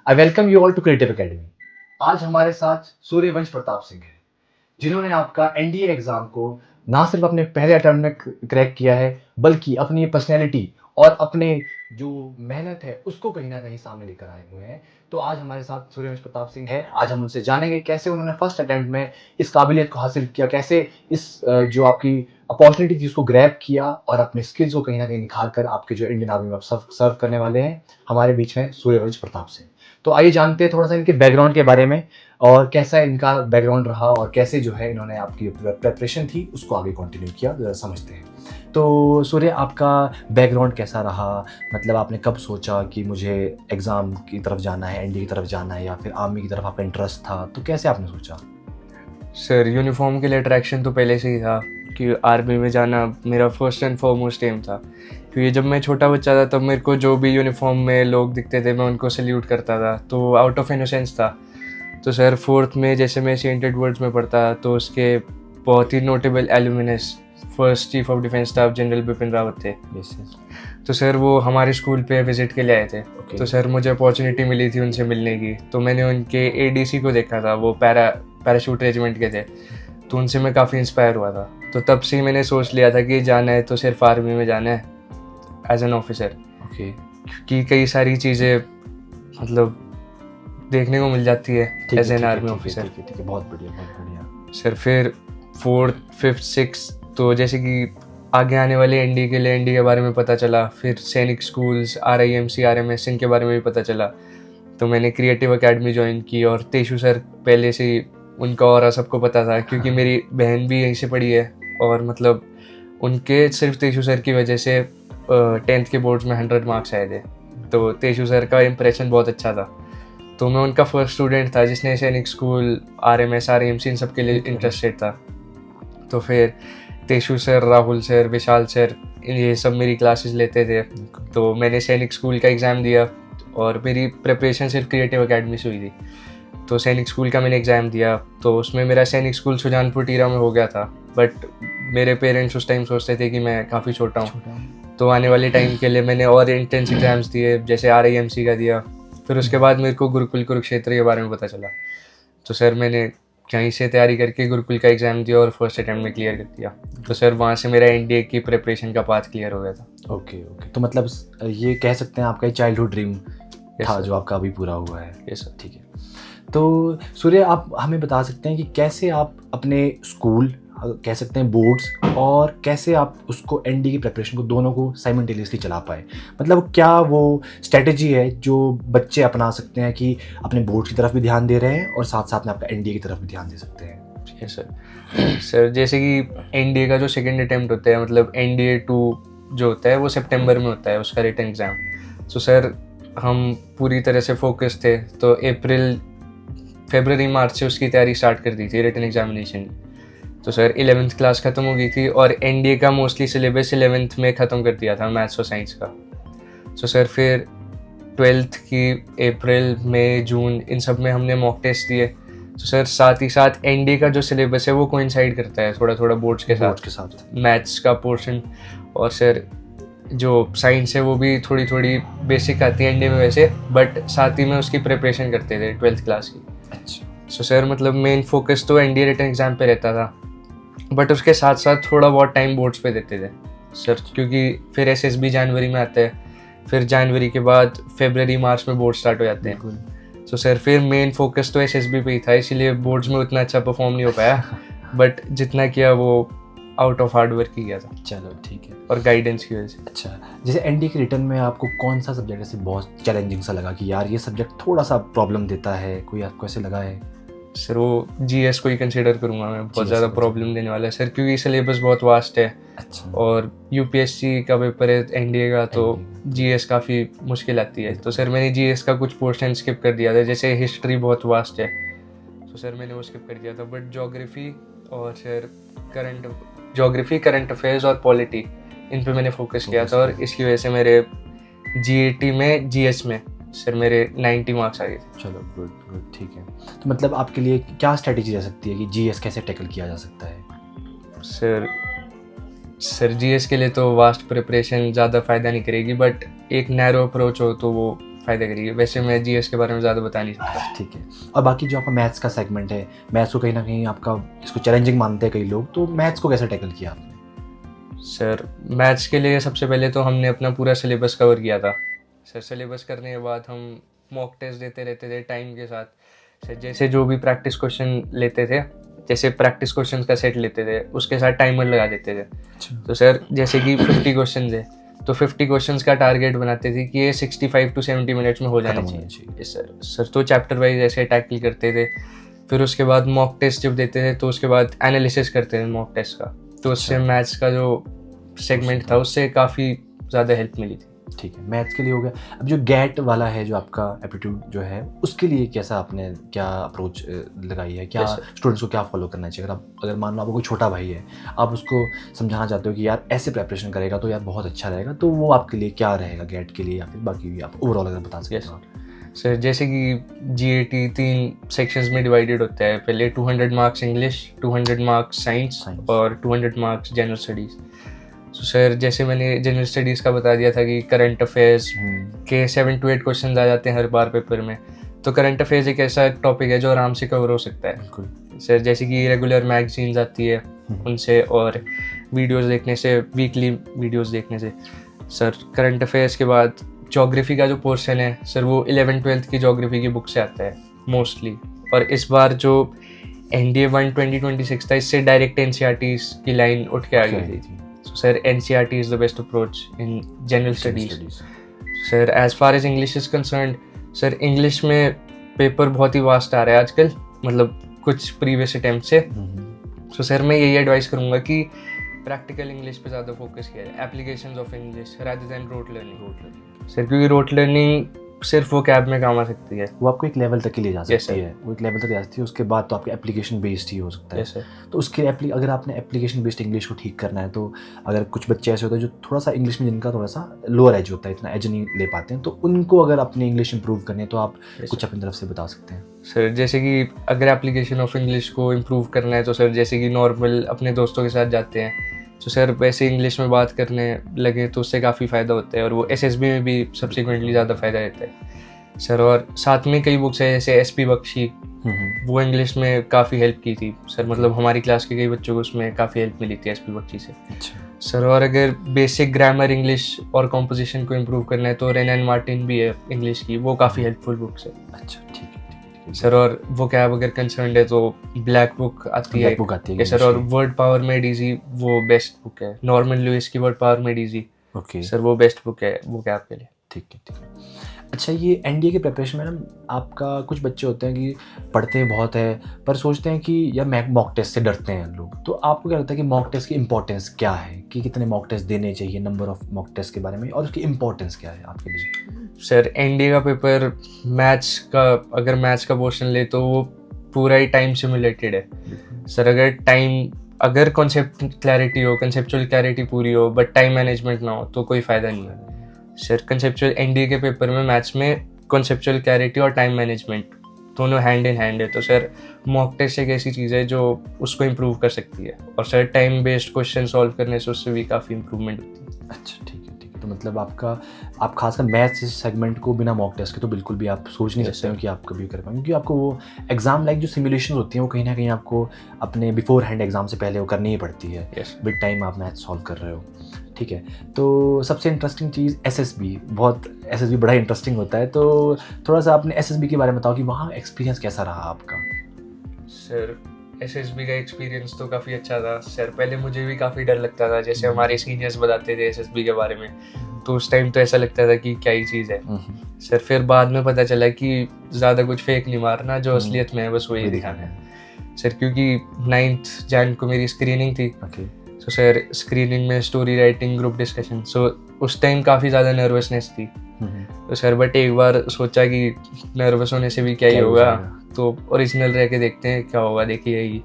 I welcome you all to creative academy. आज हमारे साथ सूर्यवंश प्रताप सिंह है, जिन्होंने आपका एनडीए एग्जाम को ना सिर्फ अपने पहले अटेम्प्ट में क्रैक किया है, बल्कि अपनी पर्सनैलिटी और अपने जो मेहनत है उसको कहीं ना कहीं सामने लेकर आए हुए हैं। तो आज हमारे साथ सूर्यवंश प्रताप सिंह है। आज हम उनसे जानेंगे कैसे उन्होंने फर्स्ट अटेम्प्ट में इस काबिलियत को हासिल किया, कैसे इस जो आपकी अपॉर्चुनिटी थी उसको ग्रैब किया और अपने स्किल्स को कहीं ना कहीं निखार कर आपके जो इंडियन आर्मी में सर्व करने वाले हैं। हमारे बीच में सूर्यवंश प्रताप सिंह। तो आइए जानते हैं थोड़ा सा इनके बैकग्राउंड के बारे में और कैसा इनका बैकग्राउंड रहा और कैसे जो है इन्होंने आपकी प्रेपरेशन थी उसको आगे कंटिन्यू किया, जरा समझते हैं। तो सूर्य, आपका बैकग्राउंड कैसा रहा? मतलब आपने कब सोचा कि मुझे एग्ज़ाम की तरफ जाना है, एनडीए की तरफ जाना है, या फिर आर्मी की तरफ आपका इंटरेस्ट था? तो कैसे आपने सोचा? सर यूनिफॉर्म के लिए अट्रैक्शन तो पहले से ही था कि आर्मी में जाना मेरा फर्स्ट एंड फॉरमोस्ट एम था। क्योंकि जब मैं छोटा बच्चा था तब मेरे को जो भी यूनिफॉर्म में लोग दिखते थे मैं उनको सल्यूट करता था, तो आउट ऑफ इनोसेंस था। तो सर फोर्थ में जैसे मैं सेंट एडवर्ड्स में पढ़ता तो उसके बहुत ही notable alumnus first chief of defence staff general Bipin Rawat थे। तो सर वो हमारे स्कूल पे विजिट के लिए आए थे। तो सर मुझे अपॉर्चुनिटी मिली थी उनसे मिलने की, तो मैंने उनके एडीसी को देखा था, वो पैराशूट रेजिमेंट के थे, तो उनसे मैं काफ़ी इंस्पायर हुआ था। तो तब से ही मैंने सोच लिया था कि जाना है तो सिर्फ आर्मी में जाना है एज एन ऑफिसर। क्योंकि कई सारी चीज़ें मतलब देखने को मिल जाती है एज एन आर्मी ऑफिसर। ठीक है, बहुत बढ़िया बहुत बढ़िया। सर फिर फोर्थ फिफ्थ सिक्स तो जैसे कि आगे आने वाले एनडी के लिए एनडी के बारे में पता चला, फिर सैनिक स्कूल्स RIMC RMS इनके बारे में भी पता चला, तो मैंने क्रिएटिव एकेडमी ज्वाइन की। और तेशु सर पहले से ही उनका और सबको पता था क्योंकि मेरी बहन भी यहीं से पढ़ी है, और मतलब उनके सिर्फ तेशु सर की वजह से 10th के बोर्ड्स में 100 मार्क्स आए थे। तो तेशु सर का इम्प्रेशन बहुत अच्छा था, तो मैं उनका फर्स्ट स्टूडेंट था जिसने सैनिक स्कूल RMS RIMC इन सब के लिए इंटरेस्टेड था। तो फिर तेशु सर, राहुल सर, विशाल सर ये सब मेरी क्लासेस लेते थे। तो मैंने सैनिक स्कूल का एग्ज़ाम दिया और मेरी प्रिपरेशन सिर्फ क्रिएटिव एकेडमी से हुई थी। तो सैनिक स्कूल का मैंने एग्ज़ाम दिया, तो उसमें मेरा सैनिक स्कूल सुजानपुर टीरा में हो गया था। बट मेरे पेरेंट्स उस टाइम सोचते थे कि मैं काफ़ी छोटा हूँ, तो आने वाले टाइम के लिए मैंने और इंटेंस एग्ज़ाम्स दिए, जैसे RIMC का दिया। फिर उसके बाद मेरे को गुरुकुल कुरुक्षेत्र के बारे में पता चला, तो सर मैंने कहीं से तैयारी करके गुरुकुल का एग्ज़ाम दिया और फर्स्ट अटैम्प्ट में क्लियर कर दिया। तो सर वहाँ से मेरा एनडीए की प्रिपरेशन का पाथ क्लियर हो गया था। ओके। तो मतलब ये कह सकते हैं आपका चाइल्डहुड ड्रीम था जो आपका अभी पूरा हुआ है। Yes sir. ठीक है। तो सूर्य, आप हमें बता सकते हैं कि कैसे आप अपने स्कूल, कह सकते हैं बोर्ड्स, और कैसे आप उसको एनडी की प्रिपरेशन को दोनों को साइमल्टेनियसली चला पाए? मतलब क्या वो स्ट्रेटजी है जो बच्चे अपना सकते हैं कि अपने बोर्ड की तरफ भी ध्यान दे रहे हैं और साथ साथ में आपका एनडीए की तरफ भी ध्यान दे सकते हैं? Yes sir. सर जैसे कि एनडीए का जो सेकेंड अटैम्प्ट होता है, मतलब NDA 2 जो होता है वो सितंबर में होता है उसका रिटन एग्ज़ाम। तो सर हम पूरी तरह से फोकस थे, तो अप्रैल फरवरी मार्च से उसकी तैयारी स्टार्ट कर दी थी रिटन एग्जामिनेशन। तो सर 11th क्लास ख़त्म हो गई थी और एनडीए का मोस्टली सिलेबस 11th में ख़त्म कर दिया था मैथ्स और साइंस का। तो सर फिर 12th की अप्रैल मई जून इन सब में हमने मॉक टेस्ट दिए। तो सर साथ ही साथ एनडीए का जो सिलेबस है वो कोइंसाइड करता है थोड़ा थोड़ा बोर्ड्स के साथ मैथ्स का पोर्शन, और सर जो साइंस है वो भी थोड़ी थोड़ी बेसिक आती है एनडीए में वैसे, बट साथ ही में उसकी प्रिपरेशन करते थे 12th क्लास की। अच्छा। सो सर मतलब मेन फोकस तो एनडीए रिटन एग्ज़ाम पे रहता था, बट उसके साथ साथ थोड़ा बहुत टाइम बोर्ड्स पे देते थे सर, क्योंकि फिर SSB जनवरी में आता है, फिर जनवरी के बाद फरवरी मार्च में बोर्ड स्टार्ट हो जाते हैं। तो सर फिर मेन फोकस तो SSB पे ही था, इसीलिए बोर्ड्स में उतना अच्छा परफॉर्म नहीं हो पाया, बट जितना किया वो आउट ऑफ हार्ड वर्क ही किया था। चलो ठीक है। और गाइडेंस की वजह से। अच्छा, जैसे एनडीए के रिटर्न में आपको कौन सा सब्जेक्ट ऐसे बहुत चैलेंजिंग सा लगा कि यार ये सब्जेक्ट थोड़ा सा प्रॉब्लम देता है? कोई आपको ऐसे लगा है? सर वो GS को ही कंसिडर करूँगा मैं, बहुत ज़्यादा प्रॉब्लम देने वाला है सर, क्योंकि सिलेबस बहुत वास्ट है। अच्छा। और UPSC का पेपर है एनडीए का, तो GS काफ़ी मुश्किल आती है। तो सर मैंने GS का कुछ पोर्शन स्किप कर दिया था, जैसे हिस्ट्री बहुत वास्ट है, तो सर मैंने वो स्किप कर दिया था। बट ज्योग्राफी और सर करंट अफेयर्स और पॉलिटी इन पे मैंने फोकस किया था, और इसकी वजह से मेरे GAT में GS में सर मेरे 90 मार्क्स आ गए थे। चलो गुड गुड, ठीक है। तो मतलब आपके लिए क्या स्ट्रेटेजी रह सकती है कि GS कैसे टैकल किया जा सकता है? सर GS के लिए तो वास्ट प्रिपरेशन ज़्यादा फ़ायदा नहीं करेगी, बट एक नैरो अप्रोच हो तो वो फ़ायदा करेगी। वैसे मैं जीएस के बारे में ज़्यादा बता नहीं सकता। ठीक है। और बाकी जो आपका मैथ्स का सेगमेंट है, मैथ्स को कहीं ना कहीं आपका इसको चैलेंजिंग मानते हैं कई लोग, तो मैथ्स को कैसे टैकल किया आपने? सर मैथ्स के लिए सबसे पहले तो हमने अपना पूरा सिलेबस कवर किया था। सर सिलेबस करने के बाद हम मॉक टेस्ट देते रहते थे टाइम के साथ। सर जैसे जो भी प्रैक्टिस क्वेश्चन लेते थे, जैसे प्रैक्टिस क्वेश्चन का सेट लेते थे, उसके साथ टाइमर लगा देते थे। तो सर जैसे कि 50 क्वेश्चन थे, तो 50 क्वेश्चंस का टारगेट बनाते थे कि ये 65 टू 70 मिनट्स में हो जाने चाहिए। सर तो चैप्टर वाइज ऐसे टैकल करते थे। फिर उसके बाद मॉक टेस्ट जब देते थे तो उसके बाद एनालिसिस करते थे मॉक टेस्ट का। तो उससे मैथ्स का जो सेगमेंट था उससे काफ़ी ज़्यादा हेल्प मिली थी। ठीक है, मैथ्स के लिए हो गया। अब जो गैट वाला है, जो आपका एप्टीट्यूड जो है, उसके लिए कैसा आपने क्या अप्रोच लगाई है? क्या स्टूडेंट्स को क्या फॉलो करना चाहिए? अगर मान लो आपको कोई छोटा भाई है, आप उसको समझाना चाहते हो कि यार ऐसे प्रेपरेशन करेगा तो यार बहुत अच्छा रहेगा, तो वो आपके लिए क्या रहेगा गैट के लिए, या फिर बाकी भी आप ओवरऑल अगर बता सकते हो? सर जैसे कि जीएटी 3 सेक्शंस में डिवाइडेड होता है। पहले 200 मार्क्स इंग्लिश, 200 मार्क्स साइंस और 200 मार्क्स जनरल स्टडीज़। तो सर जैसे मैंने जनरल स्टडीज़ का बता दिया था कि करंट अफेयर्स के 7 to 8 क्वेश्चन आ जाते हैं हर बार पेपर में। तो करंट अफेयर्स एक ऐसा टॉपिक है जो आराम से कवर हो सकता है। सर जैसे कि रेगुलर मैगजीन्स आती है उनसे, और वीडियोस देखने से, वीकली वीडियोस देखने से। सर करंट अफेयर्स के बाद ज्योग्राफी का जो पोर्शन है सर वो 11th-12th की ज्योग्राफी की बुक से आता है मोस्टली। और इस बार जो NDA 1 2026 था, इससे डायरेक्ट NCERTs की लाइन उठ के आ गई थी। So sir, NCERT is the best approach in general studies. Sir, as far as English is concerned, sir English में पेपर बहुत ही वास्ट आ रहा है आजकल, मतलब कुछ प्रीवियस अटेम्प्ट से। So sir मैं यही एडवाइस करूँगा कि प्रैक्टिकल इंग्लिश पे ज़्यादा फोकस किया जाए, applications of English rather than rote learning. Sir क्योंकि रोट लर्निंग सिर्फ वो कैब में काम आ सकती है, वो आपको एक लेवल तक के लिए जा सकती है, वो एक लेवल तक जा सकती है, उसके बाद तो आपके एप्लीकेशन बेस्ड ही हो सकता है। तो उसके अगर आपने एप्लीकेशन बेस्ड इंग्लिश को ठीक करना है, तो अगर कुछ बच्चे ऐसे होते हैं जो थोड़ा सा इंग्लिश में, जिनका थोड़ा सा लोअर एज होता है, इतना एज नहीं ले पाते हैं, तो उनको अगर अपनी इंग्लिश इंप्रूव करनी है तो आप कुछ अपनी तरफ से बता सकते हैं? सर जैसे कि अगर एप्लीकेशन ऑफ इंग्लिश को इम्प्रूव करना है तो सर जैसे कि नॉर्मल अपने दोस्तों के साथ जाते हैं, तो सर वैसे इंग्लिश में बात करने लगे तो उससे काफ़ी फ़ायदा होता है, और वो SSB में भी सब्सिक्वेंटली ज़्यादा फ़ायदा देता है सर। और साथ में कई बुक्स है जैसे SP बख्शी, वो इंग्लिश में काफ़ी हेल्प की थी सर, मतलब हमारी क्लास के कई बच्चों को उसमें काफ़ी हेल्प मिली थी SP बख्शी से। सर और अगर बेसिक ग्रामर इंग्लिश और कॉम्पोजिशन को इम्प्रूव करना है तो रेन एंड मार्टिन भी है इंग्लिश की, वो काफ़ी हेल्पफुल बुक्स है। अच्छा, ठीक है सर। और वो कैब अगर कंसर्न है तो ब्लैक बुक आती है सर, और वर्ड पावर मेड इजी वो बेस्ट बुक है। नॉर्मन लुइस की word power made easy, okay sir वो बेस्ट बुक है वो कैब के लिए। ठीक है। अच्छा, ये NDA के प्रिपरेशन में ना आपका कुछ बच्चे होते हैं कि पढ़ते हैं बहुत है पर सोचते हैं कि या मॉक टेस्ट से डरते हैं लोग, तो आपको क्या लगता है कि मॉक टेस्ट की इंपॉर्टेंस क्या है, कि कितने मॉक टेस्ट देने चाहिए, नंबर ऑफ मॉक टेस्ट के बारे में, और उसकी इंपॉर्टेंस क्या है आपके लिए? सर NDA का पेपर मैथ्स का, अगर मैथ्स का पोर्शन ले तो वो पूरा ही टाइम सिमुलेटेड है सर। अगर कॉन्सेप्ट क्लैरिटी हो, कंसेप्चुअल क्लैरिटी पूरी हो, बट टाइम मैनेजमेंट ना हो तो कोई फ़ायदा नहीं है सर। कंसेप्चुअल NDA के पेपर में मैथ्स में कंसेप्चुअल क्लैरिटी और टाइम मैनेजमेंट दोनों हैंड इन हैंड है। तो सर मॉक टेस्ट एक ऐसी चीज़ है जो उसको इम्प्रूव कर सकती है, और sir time based question solve करने से उससे भी काफ़ी इम्प्रूवमेंट होती है। अच्छा, ठीक है। तो मतलब आप खासकर मैथ्स सेगमेंट को बिना मॉक टेस्ट के तो बिल्कुल भी आप सोच नहीं सकते हो कि आप कभी कर पाएंगे, क्योंकि आपको वो एग्जाम लाइक जो सिमुलेशन होती हैं वो कहीं ना कहीं आपको अपने बिफोर हैंड एग्जाम से पहले वो करनी ही पड़ती है। विद टाइम आप मैथ्स सॉल्व कर रहे हो, ठीक है। तो सबसे इंटरेस्टिंग चीज़ SSB बड़ा इंटरेस्टिंग होता है, तो थोड़ा सा अपने SSB के बारे में बताओ कि वहाँ एक्सपीरियंस कैसा रहा आपका? सर SSB का एक्सपीरियंस तो काफ़ी अच्छा था सर। पहले मुझे भी काफ़ी डर लगता था, जैसे हमारे सीनियर्स बताते थे SSB के बारे में, तो उस टाइम तो ऐसा लगता था कि क्या ही चीज़ है सर। फिर बाद में पता चला कि ज़्यादा कुछ फेक नहीं मारना, जो असलियत में है बस वही दिखाना है सर। क्योंकि 9 जनवरी को मेरी स्क्रीनिंग थी, तो सर स्क्रीनिंग में स्टोरी राइटिंग, ग्रुप डिस्कशन, सो उस टाइम काफ़ी ज़्यादा नर्वसनेस थी तो सर। बट एक बार सोचा कि नर्वस होने से भी क्या ही होगा, तो ओरिजिनल रह के देखते हैं क्या होगा, देखिए यही।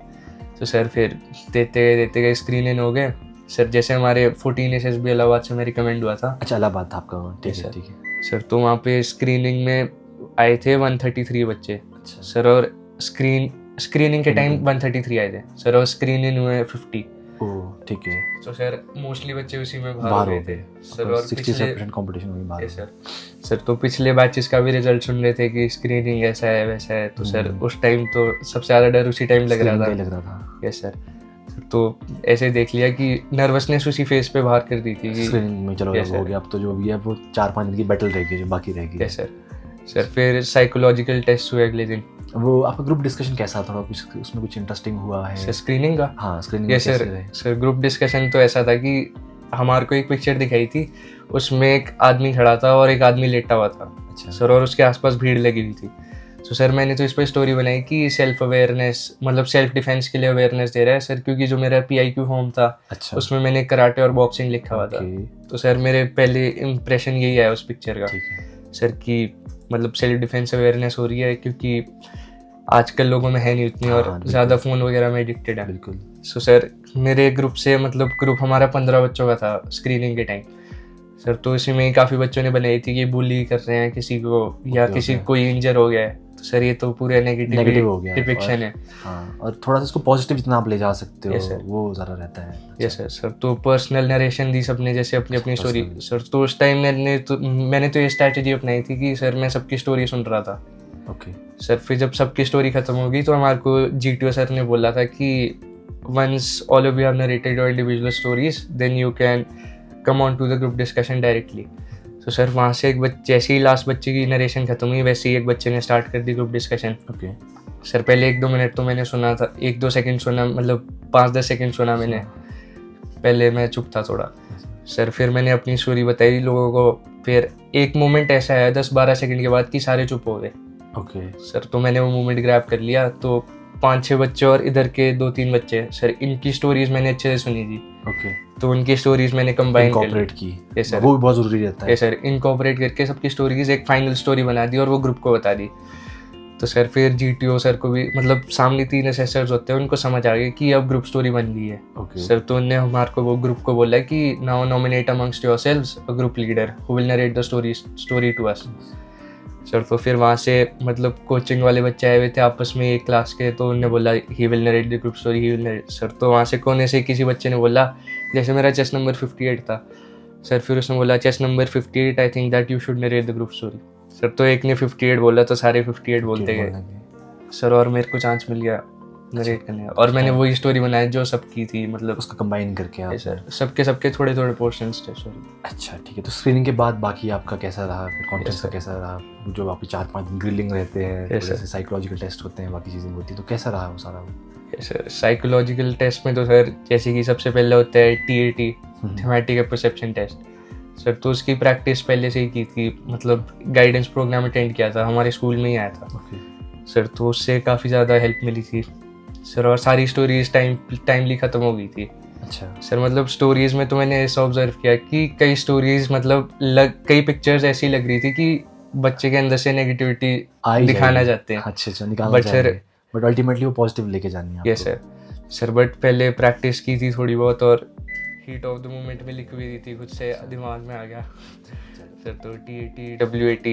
तो सर फिर देते गए स्क्रीन इन हो गए सर। जैसे हमारे 14 SSB इलाहाबाद से में रिकमेंड हुआ था। अच्छा, इलाहाबाद था आपका? ठीक है सर। तो वहाँ पे स्क्रीनिंग में आए थे 133 बच्चे। अच्छा सर। और स्क्रीनिंग के टाइम 133 आए थे सर, और स्क्रीन इन हुए 50। ठीक है। तो सर मोस्टली बच्चे उसी में बाहर हो गए थे सर, और 67% कंपटीशन हुई बाहर। सर तो पिछले बैचेस का भी रिजल्ट सुन रहे थे कि स्क्रीनिंग ऐसा है वैसा है, तो सर उस टाइम तो सबसे ज़्यादा डर उसी टाइम लग रहा था। Yes sir. तो ऐसे देख लिया कि नर्वसनेस उसी फेस पे बाहर कर दी थी कि स्क्रीनिंग में चलो हो गया, अब तो जो भी है वो 4-5 दिन की बैटल रहेगी जो बाकी रहेगी। Yes sir. सर फिर साइकोलॉजिकल टेस्ट हुए अगले दिन। वो आपका ग्रुप डिस्कशन कैसा था, कुछ उसमें कुछ इंटरेस्टिंग हुआ है? सर स्क्रीनिंग का? हाँ screening. Yes sir. Sir group discussion तो ऐसा था कि हमारे को एक पिक्चर दिखाई थी, उसमें एक आदमी खड़ा था और एक आदमी लेटा हुआ था। अच्छा सर, और उसके आसपास भीड़ लगी हुई थी। तो सर मैंने तो इस पर स्टोरी बनाई कि सेल्फ अवेयरनेस, मतलब सेल्फ डिफेंस के लिए अवेयरनेस दे रहा है सर, क्योंकि जो मेरा PIQ फॉर्म था अच्छा उसमें मैंने कराटे और बॉक्सिंग लिखा हुआ था। तो सर मेरे पहले इम्प्रेशन यही आया उस पिक्चर का सर कि मतलब सेल्फ डिफेंस अवेयरनेस हो रही है, क्योंकि आजकल लोगों में है नहीं उतनी और ज़्यादा फ़ोन वगैरह में एडिक्टेड है। बिल्कुल। सो सर मेरे ग्रुप से, मतलब ग्रुप हमारा 15 बच्चों का था स्क्रीनिंग के टाइम सर, तो इसी में काफ़ी बच्चों ने बनाई थी कि बुली कर रहे हैं किसी को या किसी कोई इंजर हो गया है। तो सर ये तो पूरे नेगेटिव हो गया डिपिक्शन है। हाँ, और थोड़ा सा इसको पॉजिटिव जितना आप ले जा सकते हो वो ज़्यादा रहता है। Yes sir. सर तो पर्सनल नरेशन दी सबने, जैसे अपनी अपनी स्टोरी। सर तो उस टाइम मैंने तो ये स्ट्रैटेजी अपनाई थी कि सर मैं सबकी स्टोरी सुन रहा था। ओके सर फिर जब सबकी स्टोरी खत्म हो गई तो हमारे को GTO सर ने बोला था कि once all of you have narrated your individual stories then you can come on to the group discussion directly. तो सर वहाँ से एक बच्चे, जैसे ही लास्ट बच्चे की नरेशन खत्म हुई वैसे ही एक बच्चे ने स्टार्ट कर दी ग्रुप डिस्कशन। ओके सर पहले 1-2 मिनट तो मैंने सुना था, 1-2 सेकंड सुना, मतलब 5-10 सेकंड सुना मैंने, पहले मैं चुप था थोड़ा। सर फिर मैंने अपनी स्टोरी बताई लोगों को, फिर एक मोमेंट ऐसा आया 10-12 सेकंड के बाद कि सारे चुप हो गए। ओके सर तो मैंने वो मोमेंट ग्रैब कर लिया, तो 5-6 बच्चे और इधर के 2-3 बच्चे, सर इनकी स्टोरीज मैंने अच्छे से सुनी थी। ओके तो उनकी स्टोरीज मैंने कंबाइन इनकॉर्पोरेट की। Yes sir. वो भी बहुत ज़रूरी रहता है। यस सर, इनकॉर्पोरेट करके सबकी स्टोरीज एक फाइनल स्टोरी बना दी और वो ग्रुप को बता दी। तो सर फिर GTO सर को भी, मतलब सामने 3 असेसर्स होते हैं, उनको समझ आ गया कि अब ग्रुप स्टोरी बन गई है। सर तो उन्होंने हमारे को वो ग्रुप को बोला कि now nominate amongst yourselves a group leader who will narrate the story to us. Sir तो फिर वहाँ से मतलब कोचिंग वाले बच्चे आए हुए थे आपस में एक क्लास के, तो उन्होंने बोला he will narrate the group story, he will narrate. Sir तो वहाँ से कोने से किसी बच्चे ने बोला, जैसे मेरा चेस नंबर 58 था सर, फिर उसने बोला chest number 58 I think that you should narrate the group story. Sir तो एक ने 58 बोला तो सारे 58 बोलते गए सर, और मेरे को चांस मिल गया नरेट करने का, और मैंने वही स्टोरी बनाई जो सबकी थी, मतलब उसको कंबाइन करके आप। सर सबके थोड़े थोड़े पोर्शंस थे। सॉरी। अच्छा ठीक है। तो स्क्रीनिंग के बाद बाकी आपका कैसा रहा, फिर कॉन्फ्रेंस का कैसा रहा? जो आपके 4-5 दिन ग्रिलिंग रहते हैं, जैसे साइकोलॉजिकल टेस्ट होते हैं, बाकी चीज़ें होती है, तो कैसा रहा वो सारा? सर साइकोलॉजिकल टेस्ट में तो सर जैसे कि सबसे पहले होता है TAT, थीमेटिक एप्रोसेप्शन टेस्ट। सर तो उसकी प्रैक्टिस पहले से ही की थी, मतलब गाइडेंस प्रोग्राम अटेंड किया था, हमारे स्कूल में ही आया था। सर तो उससे काफ़ी ज़्यादा हेल्प मिली थी सर, और सारी स्टोरीज टाइमली ख़त्म हो गई थी। अच्छा सर, मतलब स्टोरीज में तो मैंने ऐसा ऑब्जर्व किया कि कई स्टोरीज मतलब कई पिक्चर्स ऐसी लग रही थी कि बच्चे के अंदर से नेगेटिविटी दिखाना चाहते हैं। अच्छा निकालना चाहेंगे, बट अल्टीमेटली वो पॉजिटिव लेके जानी है। यस सर बट पहले प्रैक्टिस की थी थोड़ी बहुत, और हीट ऑफ द मोमेंट में लिख भी दी थी, खुद से दिमाग में आ गया सर। तो TAT, WAT,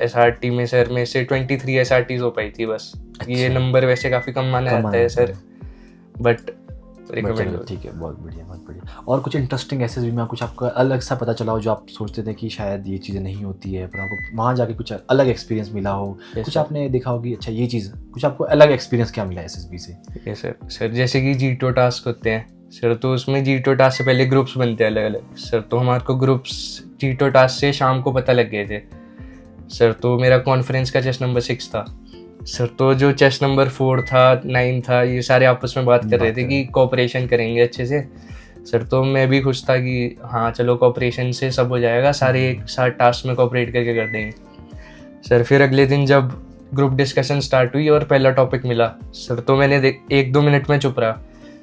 SRT में सर में से 23 SRTs हो पाई थी बस। ये नंबर वैसे काफ़ी कम माना जाता है सर, बट रिकमेंड। ठीक है, बहुत बढ़िया। और कुछ इंटरेस्टिंग SSB में कुछ आपका अलग सा पता चला हो जो आप सोचते थे कि शायद ये चीज़ें नहीं होती है, पर आपको वहाँ जाके कुछ अलग एक्सपीरियंस मिला हो? कुछ आपने देखा हो कि अच्छा ये चीज़, कुछ आपको अलग एक्सपीरियंस क्या मिला SSB से? यस सर, जैसे कि GTO टास्क होते हैं सर, तो उसमें GTO टास्क से पहले ग्रुप्स बनते हैं अलग अलग सर। तो हमारे को ग्रुप्स GTO टास्क से शाम को पता लग गए थे सर। तो मेरा कॉन्फ्रेंस का चेस नंबर 6 था सर, तो जो चेस नंबर 4 था, 9 था, ये सारे आपस में बात कर रहे थे कि कोऑपरेशन करेंगे अच्छे से सर। तो मैं भी खुश था कि हाँ चलो कोऑपरेशन से सब हो जाएगा, सारे एक साथ टास्क में कोऑपरेट करके कर देंगे सर। फिर अगले दिन जब ग्रुप डिस्कशन स्टार्ट हुई और पहला टॉपिक मिला सर, तो मैंने 1-2 मिनट में चुप रहा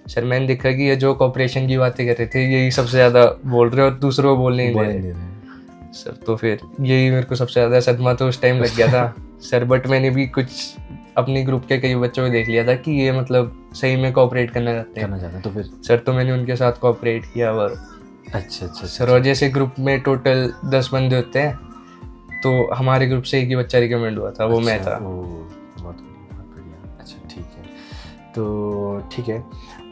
सर। मैंने देखा कि ये जो कोऑपरेशन की बातें कर रहे थे यही सबसे ज़्यादा बोल रहे और दूसरों को बोल नहीं दे रहे सर। तो फिर यही मेरे को सबसे ज़्यादा सदमा तो उस टाइम लग गया था सर। बट मैंने भी कुछ अपनी ग्रुप के कई बच्चों को देख लिया था कि ये मतलब सही में कोऑपरेट करना चाहते हैं, तो फिर सर तो मैंने उनके साथ कोऑपरेट किया। और अच्छा सर, और जैसे ग्रुप में टोटल 10 बंदे होते हैं, तो हमारे ग्रुप से एक ही बच्चा रिकमेंड हुआ था, वो मैं था। बहुत बढ़िया। अच्छा ठीक है, तो ठीक है।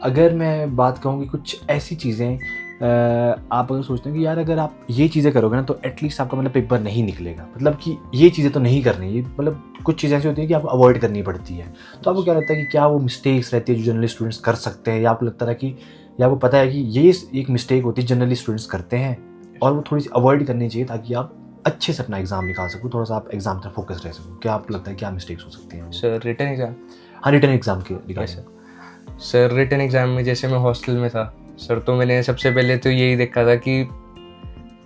अगर मैं बात कहूँ कि कुछ ऐसी चीज़ें आप अगर सोचते हैं कि यार अगर आप ये चीज़ें करोगे ना तो एटलीस्ट आपका मतलब पेपर नहीं निकलेगा, मतलब कि ये चीज़ें तो नहीं करनी, ये मतलब कुछ चीज़ें ऐसी होती हैं कि आपको अवॉइड करनी पड़ती है, तो आपको क्या लगता है कि क्या वो मिस्टेक्स रहती है जो जनरली स्टूडेंट्स कर सकते हैं, या आपको लगता है कि, या आपको पता है कि ये एक मिस्टेक होती है जनरली स्टूडेंट्स करते हैं और वो थोड़ी सी अवॉइड करनी चाहिए ताकि आप अच्छे से अपना एग्जाम निकाल सको, थोड़ा सा आप एग्जाम पर फोकस रह सको? क्या आपको लगता है क्या मिस्टेक्स हो सकती हैं? सर रिटन एग्ज़ाम, हाँ, रिटन एग्जाम के निकाल सर रिटन एग्ज़ाम में जैसे मैं हॉस्टल में था सर, तो मैंने सबसे पहले तो यही देखा था कि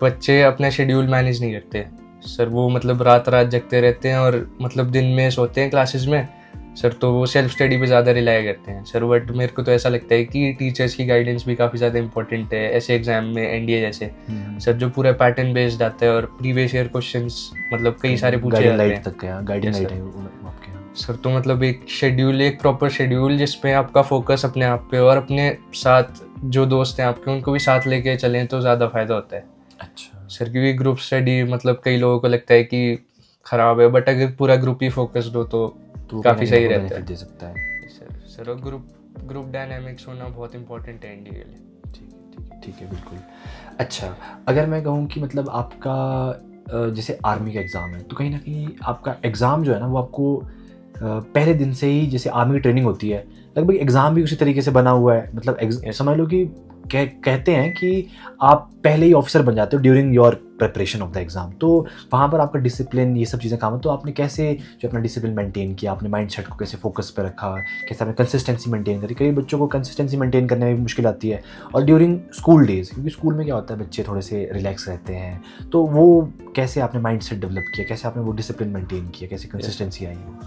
बच्चे अपना शेड्यूल मैनेज नहीं करते सर। वो मतलब रात रात जगते रहते हैं और मतलब दिन में सोते हैं क्लासेस में सर, तो वो सेल्फ स्टडी पे ज़्यादा रिलाई करते हैं सर। बट मेरे को तो ऐसा लगता है कि टीचर्स की गाइडेंस भी काफ़ी ज़्यादा इंपॉर्टेंट है ऐसे एग्जाम में, एनडीए जैसे सर, जो पूरा पैटर्न बेस्ड आता है और प्रीवियस ईयर क्वेश्चंस मतलब कई सारे पूछे जाते हैं सर। तो मतलब एक शेड्यूल, एक प्रॉपर शेड्यूल जिसमें आपका फोकस अपने आप पे और अपने साथ जो दोस्त हैं आपके उनको भी साथ लेके चलें तो ज़्यादा फायदा होता है। अच्छा सर, क्योंकि ग्रुप स्टडी मतलब कई लोगों को लगता है कि ख़राब है, बट अगर पूरा ग्रुप ही फोकस्ड हो तो काफ़ी सही रहता है। दे सकता है सर और ग्रुप डायनामिक्स होना बहुत इंपॉर्टेंट है एनडीए के लिए। ठीक है बिल्कुल। अच्छा, अगर मैं कहूँ कि मतलब आपका जैसे आर्मी का एग्ज़ाम है तो कहीं ना कहीं आपका एग्ज़ाम जो है ना वो आपको पहले दिन से ही, जैसे आर्मी की ट्रेनिंग होती है लगभग एग्ज़ाम भी उसी तरीके से बना हुआ है, मतलब समझ लो कि कहते हैं कि आप पहले ही ऑफिसर बन जाते हो during your preparation of the exam, तो वहाँ पर आपका डिसिप्लिन ये सब चीज़ें काम है। तो आपने कैसे जो अपना डिसिप्लिन मेंटेन किया, अपने माइंड सेट को कैसे फोकस पे रखा, कैसे आपने कंसिस्टेंसी मेंटेन करी? कई बच्चों को कंसिस्टेंसी मेंटेन करने में भी मुश्किल आती है, और ड्यूरिंग स्कूल डेज़, क्योंकि स्कूल में क्या होता है बच्चे थोड़े से रिलैक्स रहते हैं, तो वो कैसे आपने माइंड सेट डेवलप किया, कैसे आपने वो डिसिप्लिन मेंटेन किया, कैसे कंसिस्टेंसी आई वो?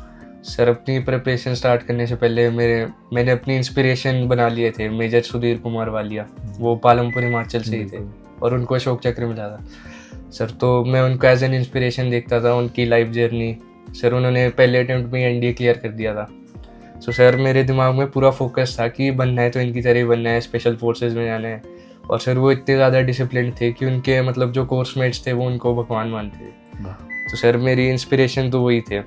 सर, अपनी प्रिपरेशन स्टार्ट करने से पहले मैंने अपनी इंस्पिरेशन बना लिए थे मेजर सुधीर कुमार वालिया, वो पालमपुर हिमाचल से ही थे और उनको अशोक चक्र मिला था सर। तो मैं उनको एज एन इंस्पिरेशन देखता था, उनकी लाइफ जर्नी सर। उन्होंने पहले अटेम्प्ट में एनडीए क्लियर कर दिया था। सो सर, मेरे दिमाग में पूरा फोकस था कि बनना है तो इनकी तरह ही बनना है, स्पेशल फोर्सेज में जाना है। और सर वो इतने ज़्यादा डिसिप्लिन थे कि उनके मतलब जो कोर्समेट्स थे वो उनको भगवान मानते थे। तो सर मेरी इंस्पिरेशन तो वही थे।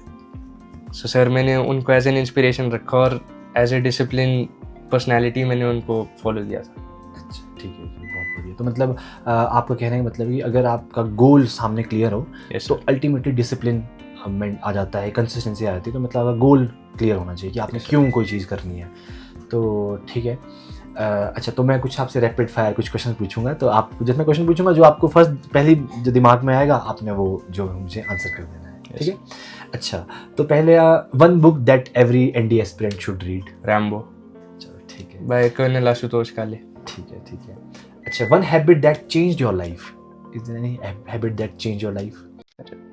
सो सर, मैंने उनको एज एन इंस्पिरेशन रखा और एज ए डिसिप्लिन पर्सनैलिटी मैंने उनको फॉलो किया था। अच्छा ठीक है, बहुत बढ़िया। तो मतलब आपका कहने का मतलब कि अगर आपका गोल सामने क्लियर हो तो अल्टीमेटली डिसिप्लिन में आ जाता है, कंसिस्टेंसी आ जाती है। तो मतलब अगर गोल क्लियर होना चाहिए कि आपने क्यों कोई चीज़ करनी है, तो ठीक है। अच्छा, तो मैं कुछ आपसे रैपिड फायर कुछ क्वेश्चन पूछूंगा, तो आप जब मैं क्वेश्चन पूछूंगा जो आपको पहली जो दिमाग में आएगा आपने वो जो मुझे आंसर कर देना है, ठीक है? अच्छा, तो पहले one book that every NDA aspirant should read. Rambo. चलो ठीक है, बाय कर्नल आशुतोष काले। ठीक है। अच्छा, one habit that changed your life. Is there any habit that changed your life?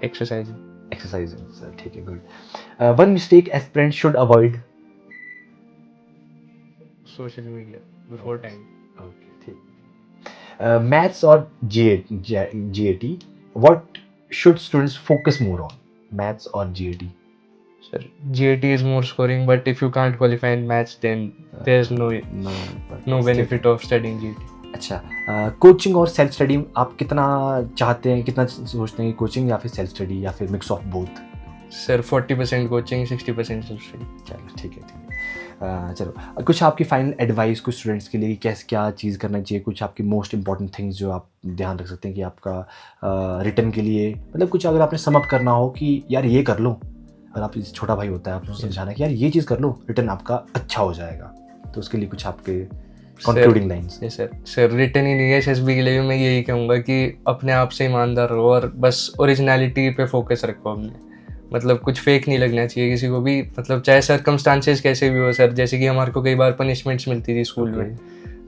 Exercising sir, ठीक है, good. One mistake aspirant should avoid? Social media before time. Okay, ठीक। मैथ्स और GAT, what should students focus more on, maths और GAT? Sir, GAT is more scoring, but if you can't qualify in maths, then there's no benefit of studying GAT. अच्छा, coaching और self study आप कितना चाहते हैं, कितना सोचते हैं कि कोचिंग या फिर सेल्फ स्टडी या फिर mix of both? Sir, 40% coaching, 60% self study. चलो ठीक है। चलो, कुछ आपकी फाइनल एडवाइस कुछ स्टूडेंट्स के लिए कैसे क्या चीज़ करना चाहिए, कुछ आपकी मोस्ट इंपॉर्टेंट थिंग्स जो आप ध्यान रख सकते हैं कि आपका रिटर्न के लिए, मतलब कुछ अगर आपने समअप करना हो कि यार ये कर लो, अगर आप छोटा भाई होता है आपको समझाना कि यार ये चीज़ कर लो, रिटर्न आपका अच्छा हो जाएगा, तो उसके लिए कुछ आपके कंक्लूडिंग लाइंस? सर रिटर्न ही नहीं है, एसएसबी के लिए भी मैं यही कहूँगा कि अपने आप से ईमानदार रहो और बस ओरिजिनलिटी पे फोकस रखो अपने, मतलब कुछ फेक नहीं लगना चाहिए किसी को भी, मतलब चाहे सर्कमस्टांसेस कैसे भी हो सर। जैसे कि हमारे को कई बार पनिशमेंट्स मिलती थी स्कूल में,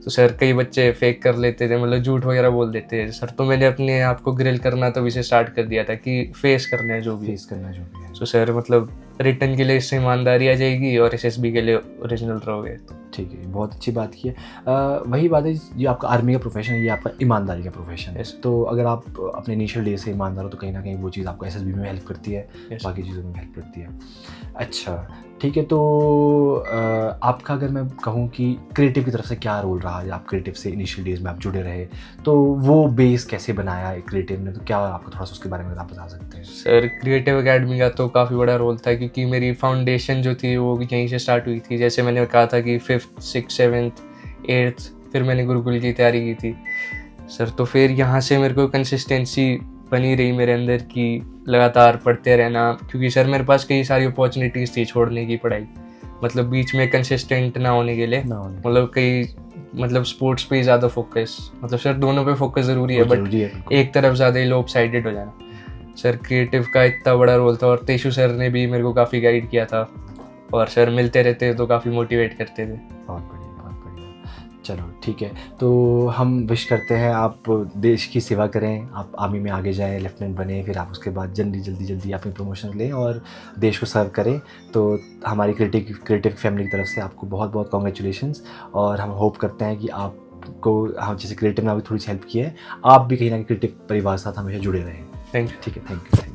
तो सर कई बच्चे फेक कर लेते थे, मतलब झूठ वगैरह बोल देते थे सर। तो मैंने अपने आप को ग्रिल करना तब इसे स्टार्ट कर दिया था कि फेस करना है जो भी है। तो सर मतलब रिटर्न के लिए इससे ईमानदारी आ जाएगी और एसएसबी के लिए ओरिजिनल रहोगे। ठीक है, बहुत अच्छी बात की है। वही बात है, ये आपका आर्मी का प्रोफेशन है, ये आपका ईमानदारी का प्रोफेशन है। तो अगर आप अपने इनिशियल डे से ईमानदार हो तो कहीं ना कहीं वो चीज़ आपको एसएसबी में हेल्प करती है, बाकी चीज़ों में हेल्प करती है। अच्छा ठीक है, तो आपका अगर मैं कहूँ कि क्रिएटिव की तरफ से क्या रोल रहा है, आप क्रिएटिव से इनिशियल डेज में आप जुड़े रहे, तो वो बेस कैसे बनाया है क्रिएटिव ने, तो क्या आपको थोड़ा सा उसके बारे में आप बता सकते हैं? सर क्रिएटिव एकेडमी का तो काफ़ी बड़ा रोल था, क्योंकि मेरी फाउंडेशन जो थी वो भी यहीं से स्टार्ट हुई थी। जैसे मैंने कहा था कि 5th 6th 7th 8th फिर मैंने गुरुकुल की तैयारी की थी सर। तो फिर यहाँ से मेरे को कंसिस्टेंसी बनी रही मेरे अंदर कि लगातार पढ़ते रहना, क्योंकि सर मेरे पास कई सारी अपॉर्चुनिटीज़ थी छोड़ने की पढ़ाई, मतलब बीच में कंसिस्टेंट ना होने के लिए, मतलब कई मतलब स्पोर्ट्स पे ही ज़्यादा फोकस, मतलब सर दोनों पे फोकस ज़रूरी है, बट एक तरफ ज़्यादा ही लोप साइडेड हो जाना। सर क्रिएटिव का इतना बड़ा रोल था, और तेजु सर ने भी मेरे को काफ़ी गाइड किया था, और सर मिलते रहते तो काफ़ी मोटिवेट करते थे। बहुत बढ़िया, बहुत बढ़िया। चलो ठीक है, तो हम विश करते हैं आप देश की सेवा करें, आप आर्मी में आगे जाएं, लेफ्टिनेंट बने, फिर आप उसके बाद जल्दी अपनी प्रमोशन लें और देश को सर्व करें। तो हमारी क्रिएटिव फैमिली की तरफ से आपको बहुत बहुत कॉन्ग्रेचुलेशंस, और हम होप करते हैं कि आपको हम जैसे क्रिएटिव ने अभी थोड़ी सी हेल्प की है, आप भी कहीं ना कहीं क्रिएटिव परिवार के साथ हमेशा जुड़े रहें। Thank you. ठीक है, थैंक यू।